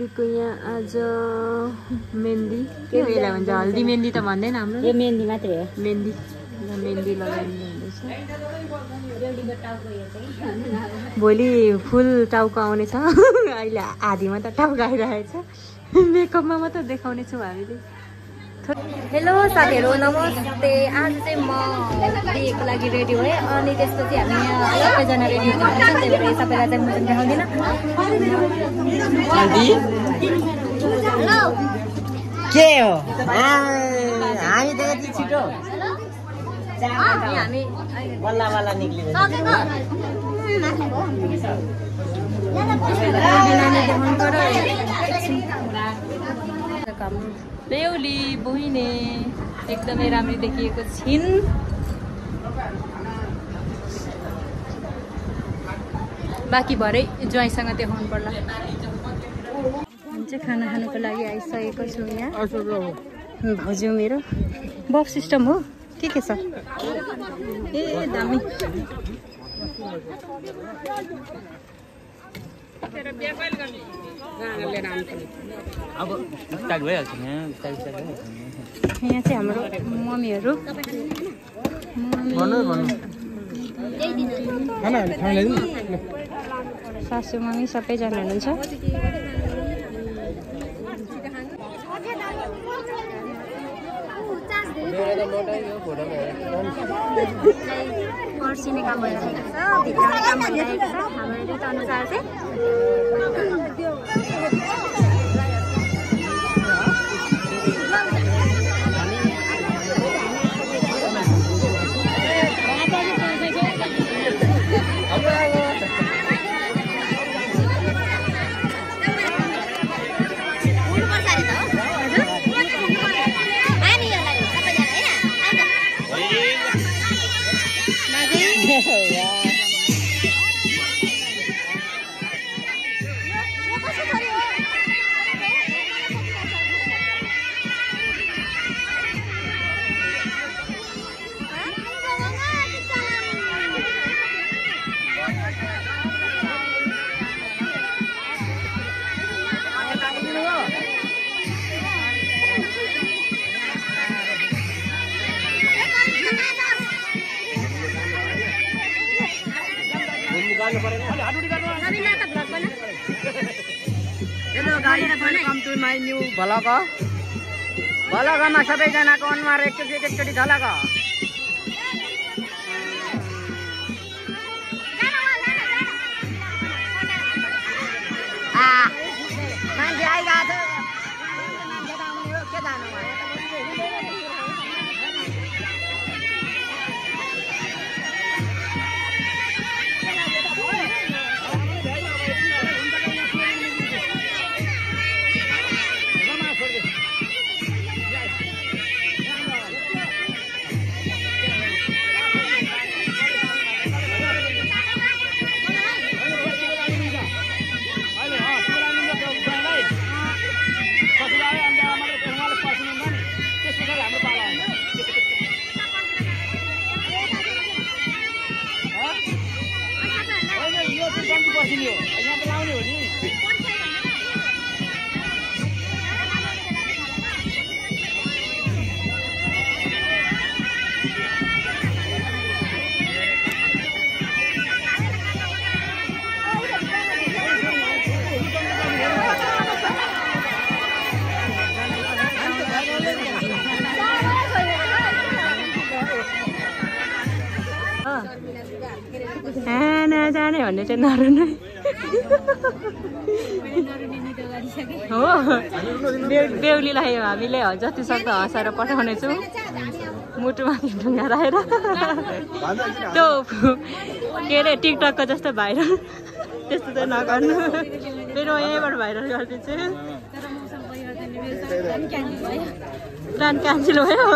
बेहुलीको यहाँ आज मेहन्दी के बेला भन्छ हल्दी मेहन्दी त भन्दैन हाम्रो यो मेहन्दी मात्रै हो मेहन्दी मेहन्दी लगाइदिनु हुँदैछ भोलि फुल टाउको आउनेछ अहिले आधीमा त टाउको आइरहेको छ मेकअपमा मात्र देखाउने छौँ हामीले हेलो साथीहरू नमस्ते आज चाहिँ म बिहेको लागि रेडी भएँ अनि त्यसपछि हामी यहाँ सबैजना रेडी हुनुहुन्छ त्यही भएर सबैलाई चाहिँ म चाहिँ देखाउँदिनँ के हो हामी त यति छिटो हामी बल्ल बल्ल निक्लिन्छ बेहुली बोहिने एकदमै राम्ररी देखिएको छिन् बाँकी भरे ज्वाइँसँग देखाउनु पर्ला चाहिँ खाना खानुको लागि आइसकेको छु यहाँ भाउजू मेरो बफ सिस्टम हो के छ ए दामी अब स्टार्ट भइहाल्छ यहाँ चाहिँ हाम्रो मम्मीहरू सासू मम्मी सबैजना हुनुहुन्छ पर्सिने काम भइरहेको छ भित्रको काम भइरहेको छ हाम्रो रीत अनुसार चाहिँ भलगमा सबैजनाको अनुहार एकचोटि झलक मान्छे आइगएको छ के जानु जाने भन्ने चाहिँ नरुनु हो बेहुलीलाई हामीले जति सक्दो हँसाएर पठाउनेछौँ मुटुमाथि ढुङ्गा राखेर त्यो के अरे टिकटकको जस्तो भाइरल त्यस्तो चाहिँ नगर्नु मेरो यहीँबाट भाइरल गरिदिन्छु प्लान क्यान्सल भयो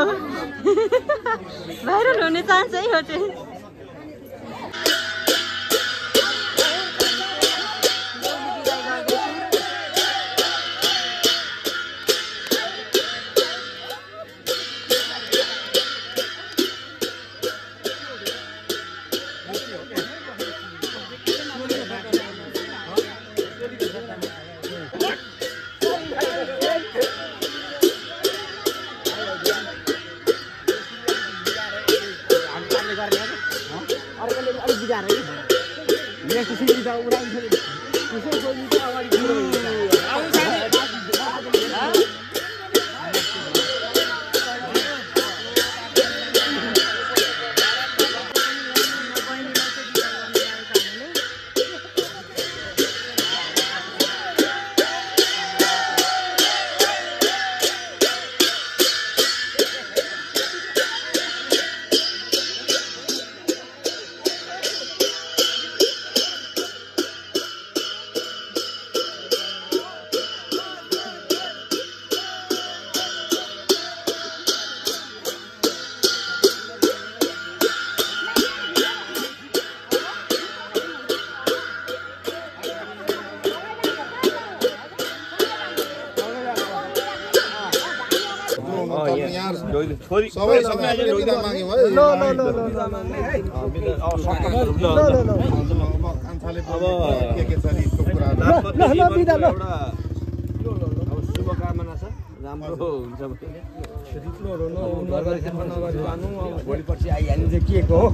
भाइरल हुने चान्स है हो चाहिँ सबै समय बिदा माग्यो है ल कान्छाले अब के छ नि यस्तो कुरा ल बिदा ल अब शुभकामना छ राम्रो हुन्छ भोलि पछि आइहाल्नु चाहिँ के को हो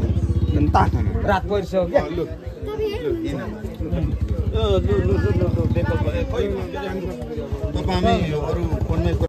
रात परिसक्यो क्या तपाईँ अरू फोनमै